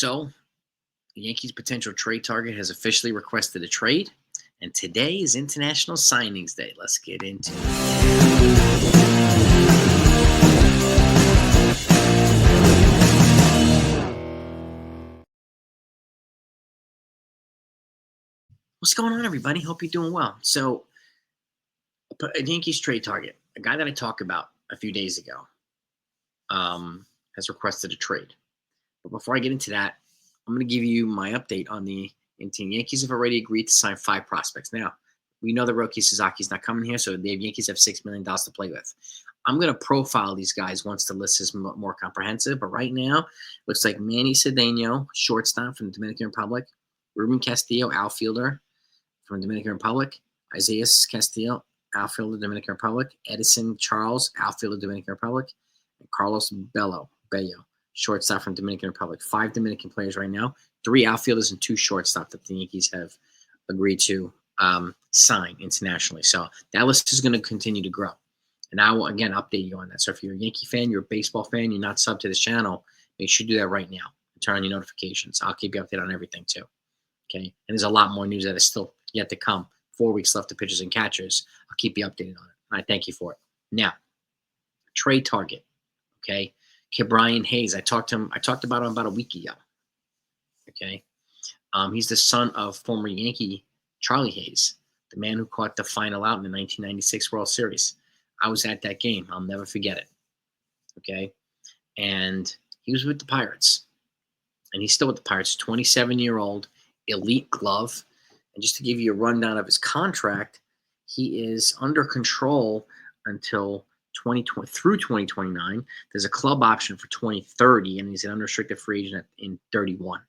So, the Yankees' potential trade target has officially requested a trade, and today is International Signings Day. Let's get into it. What's going on, everybody? Hope you're doing well. So, a Yankees trade target, a guy that I talked about a few days ago, has requested a trade. But before I get into that, I'm going to give you my update on the team. Yankees have already agreed to sign 5 prospects. Now, we know that Roki Sasaki is not coming here, so the Yankees have $6 million to play with. I'm going to profile these guys once the list is more comprehensive. But right now, looks like Manny Cedeno, shortstop from the Dominican Republic, Ruben Castillo, outfielder from the Dominican Republic, Isaiah Castillo, outfielder Dominican Republic, Edison Charles, outfielder Dominican Republic, and Carlos Bello, shortstop from Dominican Republic. 5 Dominican players right now, 3 outfielders and 2 shortstop that the Yankees have agreed to sign internationally. So that list is going to continue to grow. And I will, again, update you on that. So if you're a Yankee fan, you're a baseball fan, you're not subbed to this channel, make sure you do that right now. Turn on your notifications. I'll keep you updated on everything too. Okay. And there's a lot more news that is still yet to come. 4 weeks left to pitchers and catchers. I'll keep you updated on it. And I thank you for it. Now, trade target. Okay. Brian Hayes. I talked about him about a week ago. Okay. He's the son of former Yankee Charlie Hayes, the man who caught the final out in the 1996 World Series. I was at that game. I'll never forget it. Okay. And he was with the Pirates. And he's still with the Pirates, 27-year-old, elite glove. And just to give you a rundown of his contract, he is under control until 2020 through 2029. There's a club option for 2030, and he's an unrestricted free agent in 31.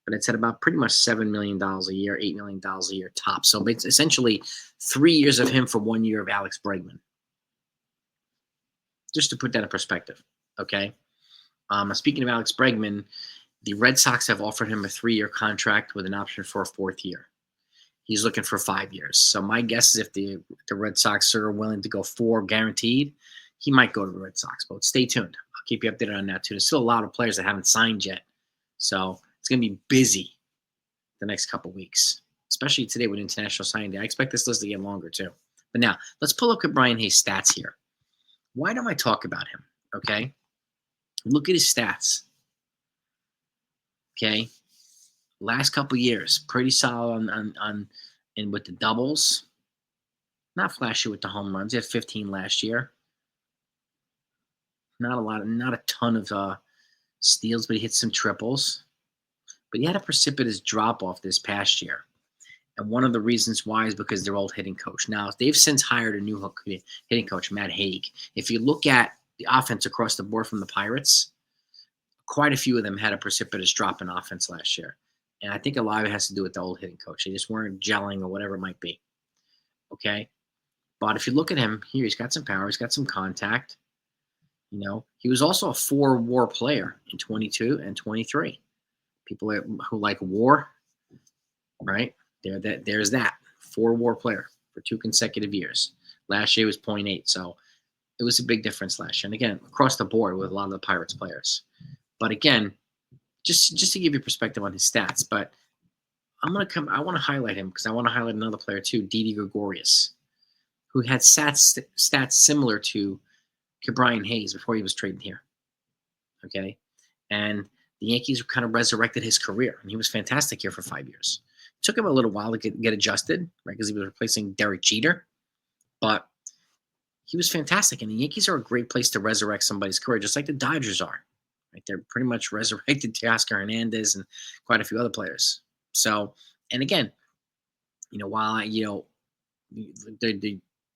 But it's at about pretty much $7 million a year, $8 million a year top. So it's essentially 3 years of him for 1 year of Alex Bregman. Just to put that in perspective, okay? Speaking of Alex Bregman, the Red Sox have offered him a 3-year contract with an option for a 4th year. He's looking for 5 years. So my guess is if the Red Sox are willing to go 4 guaranteed, he might go to the Red Sox. But stay tuned. I'll keep you updated on that too. There's still a lot of players that haven't signed yet. So it's going to be busy the next couple weeks, especially today with International Signing Day. I expect this list to get longer too. But now, let's pull up at Brian Hayes' stats here. Why don't I talk about him? Okay? Look at his stats. Okay? Last couple years, pretty solid on with the doubles. Not flashy with the home runs. He had 15 last year. Not a ton of steals, but he hit some triples. But he had a precipitous drop off this past year. And one of the reasons why is because their old hitting coach. Now, they've since hired a new hitting coach, Matt Haig. If you look at the offense across the board from the Pirates, quite a few of them had a precipitous drop in offense last year. And I think a lot of it has to do with the old hitting coach. They just weren't gelling or whatever it might be. Okay? But if you look at him here, he's got some power. He's got some contact. You know, he was also a 4-WAR player in 22 and 23. People who like WAR, right? There's that 4-WAR player for 2 consecutive years. Last year was 0.8, so it was a big difference last year. And again, across the board with a lot of the Pirates players. But again, just to give you perspective on his stats. But I want to highlight him because I want to highlight another player too, Didi Gregorius, who had stats similar to Brian Hayes before he was traded here. Okay, and the Yankees kind of resurrected his career, and he was fantastic here for 5 years. It took him a little while to get adjusted, right? Because he was replacing Derek Jeter, but he was fantastic. And the Yankees are a great place to resurrect somebody's career, just like the Dodgers are. Right? They're pretty much resurrected Teoscar Hernandez and quite a few other players. So, and again, while the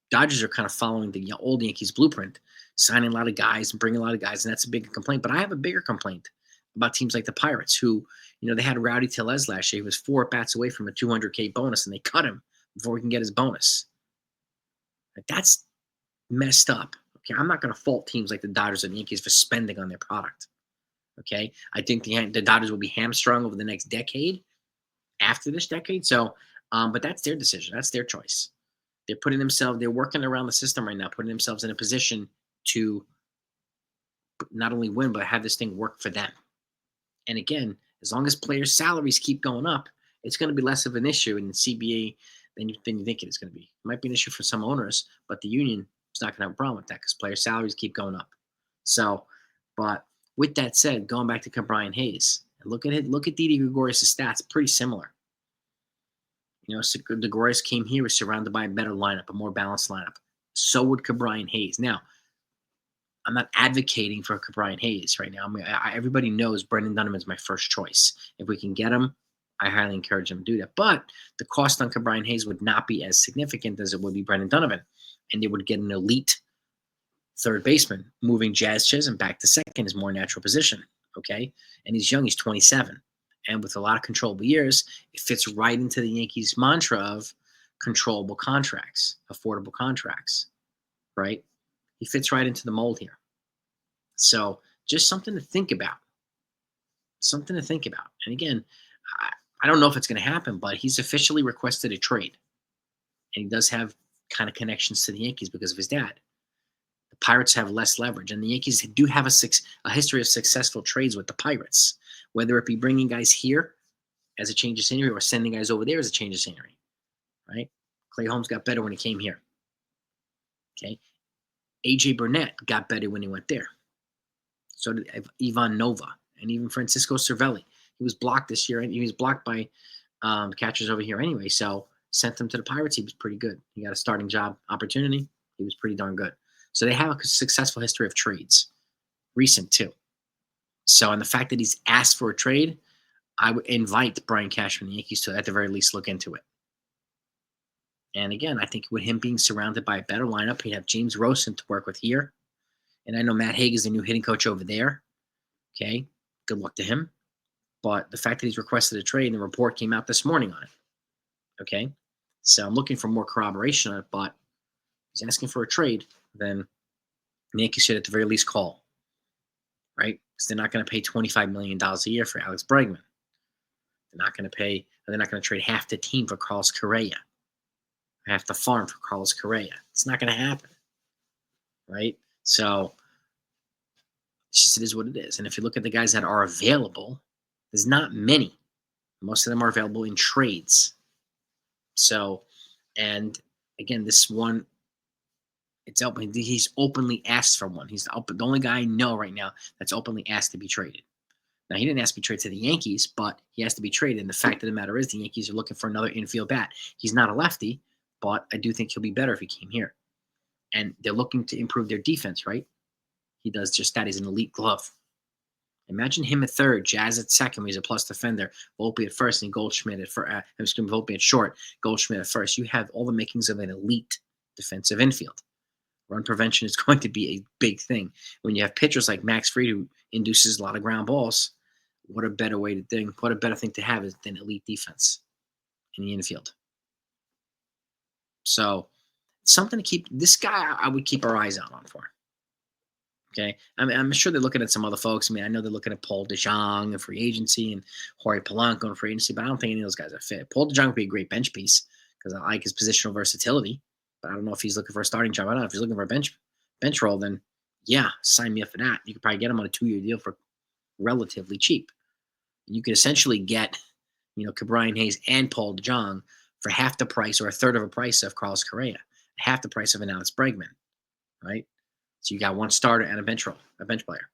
Dodgers are kind of following the old Yankees blueprint, signing a lot of guys and bringing a lot of guys, and that's a big complaint. But I have a bigger complaint about teams like the Pirates, who, they had Rowdy Tellez last year. He was 4 at-bats away from a $200K bonus, and they cut him before he can get his bonus. Like, that's messed up. Okay, I'm not going to fault teams like the Dodgers and the Yankees for spending on their product. Okay, I think the Dodgers will be hamstrung over the next decade, after this decade. So, but that's their decision. That's their choice. They're working around the system right now, putting themselves in a position to not only win, but have this thing work for them. And again, As long as players' salaries keep going up, it's going to be less of an issue in the CBA than you think it is going to be. It might be an issue for some owners, but the union is not going to have a problem with that because player salaries keep going up. So, but with that said, going back to Brian Hayes, look at it. Look at Didi Gregorius' stats, pretty similar. Gregorius came here, was surrounded by a better lineup, a more balanced lineup. So would Brian Hayes. Now, I'm not advocating for Brian Hayes right now. I mean, everybody knows Brendan Dunham is my first choice. If we can get him, I highly encourage him to do that. But the cost on Brian Hayes would not be as significant as it would be Brendan Donovan. And they would get an elite third baseman. Moving Jazz Chisholm back to second is more natural position. Okay? And he's young. He's 27. And with a lot of controllable years, it fits right into the Yankees' mantra of controllable contracts, affordable contracts, right? He fits right into the mold here. So just something to think about. Something to think about. And again, I don't know if it's going to happen, but he's officially requested a trade. And he does have kind of connections to the Yankees because of his dad. The Pirates have less leverage, and the Yankees do have a history of successful trades with the Pirates, whether it be bringing guys here as a change of scenery or sending guys over there as a change of scenery, right? Clay Holmes got better when he came here. Okay. A.J. Burnett got better when he went there. So did Ivan Nova and even Francisco Cervelli. He was blocked this year, and he was blocked by catchers over here anyway. So sent him to the Pirates. He was pretty good. He got a starting job opportunity. He was pretty darn good. So they have a successful history of trades, recent too. So, and the fact that he's asked for a trade, I would invite Brian Cashman and the Yankees to at the very least look into it. And again, I think with him being surrounded by a better lineup, he'd have James Rosen to work with here. And I know Matt Haig is the new hitting coach over there. Okay, good luck to him. But the fact that he's requested a trade and the report came out this morning on it. Okay, so I'm looking for more corroboration on it, but he's asking for a trade, then the Yankees should at the very least call, right? Because they're not going to pay $25 million a year for Alex Bregman. They're not going to trade half the team for Carlos Correa, half the farm for Carlos Correa. It's not going to happen, right? So it is what it is. And if you look at the guys that are available, there's not many. Most of them are available in trades. So, and again, this one, it's open. He's openly asked for one. He's the only guy I know right now that's openly asked to be traded. Now, he didn't ask to be traded to the Yankees, but he has to be traded. And the fact of the matter is the Yankees are looking for another infield bat. He's not a lefty, but I do think he'll be better if he came here. And they're looking to improve their defense, right? He does just that. He's an elite glove. Imagine him at third, Jazz at second, where he's a plus defender, Volpe at first, and Goldschmidt at Volpe at short, Goldschmidt at first. You have all the makings of an elite defensive infield. Run prevention is going to be a big thing. When you have pitchers like Max Fried, who induces a lot of ground balls, what a better thing to have than elite defense in the infield. So something to keep. This guy, I would keep our eyes out on for. Okay, I mean, I'm sure they're looking at some other folks. I mean, I know they're looking at Paul DeJong and free agency and Jorge Polanco and free agency, but I don't think any of those guys are fit. Paul DeJong would be a great bench piece because I like his positional versatility, but I don't know if he's looking for a starting job. I don't know if he's looking for a bench role. Then yeah, sign me up for that. You could probably get him on a 2-year deal for relatively cheap. You could essentially get, Brian Hayes and Paul DeJong for half the price or a third of a price of Carlos Correa, half the price of an Alex Bregman, right? So you got one starter and a bench player.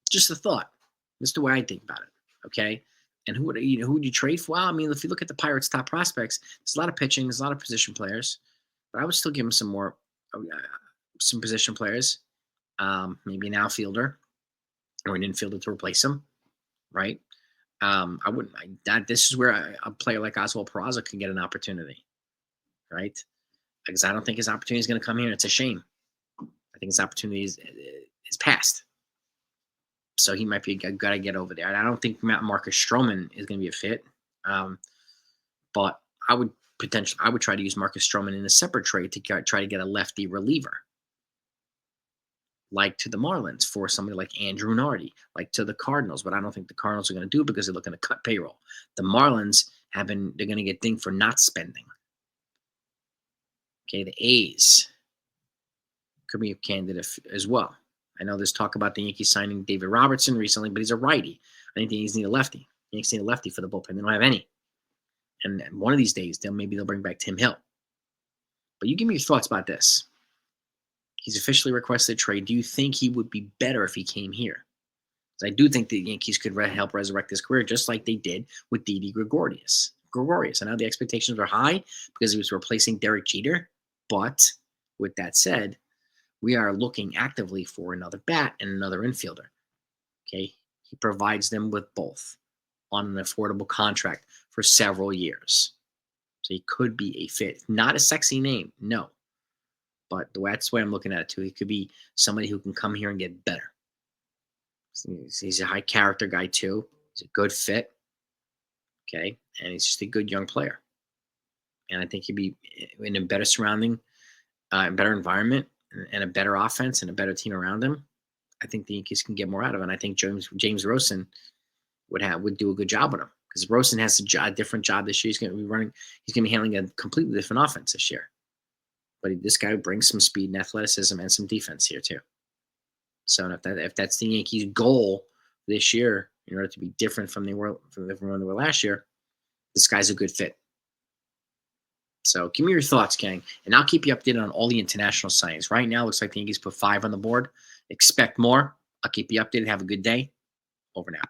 Just a thought. That's the way I think about it. Okay. And who would you trade for? Well, I mean, if you look at the Pirates' top prospects, there's a lot of pitching, there's a lot of position players, but I would still give them some position players, maybe an outfielder or an infielder to replace him, right? I wouldn't. This is where a player like Oswald Peraza can get an opportunity, right? Because I don't think his opportunity is going to come here. It's a shame. I think his opportunity is past. So he might be a guy to get over there. And I don't think Marcus Stroman is going to be a fit. But I would try to use Marcus Stroman in a separate trade to try to get a lefty reliever. Like to the Marlins for somebody like Andrew Nardi, like to the Cardinals. But I don't think the Cardinals are going to do it because they're looking to cut payroll. The Marlins they're going to get dinged for not spending. Okay, the A's could be a candidate as well. I know there's talk about the Yankees signing David Robertson recently, but he's a righty. I think the Yankees need a lefty. The Yankees need a lefty for the bullpen. They don't have any. And one of these days, maybe they'll bring back Tim Hill. But you give me your thoughts about this. He's officially requested a trade. Do you think he would be better if he came here? Because I do think the Yankees could help resurrect his career, just like they did with Didi Gregorius. I know the expectations were high because he was replacing Derek Jeter. But with that said, we are looking actively for another bat and another infielder. Okay, he provides them with both on an affordable contract for several years. So he could be a fit. Not a sexy name, no. But that's the way I'm looking at it too. He could be somebody who can come here and get better. He's a high character guy too. He's a good fit. Okay, and he's just a good young player. And I think he'd be in a better surrounding, better environment, and a better offense and a better team around him. I think the Yankees can get more out of it. And I think James Rosen would do a good job with him, because Rosen has a different job this year. He's going to be handling a completely different offense this year. But this guy brings some speed and athleticism and some defense here too. So if that's the Yankees' goal this year, in order to be different from when they were last year, this guy's a good fit. So give me your thoughts, gang, and I'll keep you updated on all the international signings. Right now, it looks like the Yankees put 5 on the board. Expect more. I'll keep you updated. Have a good day. Over now.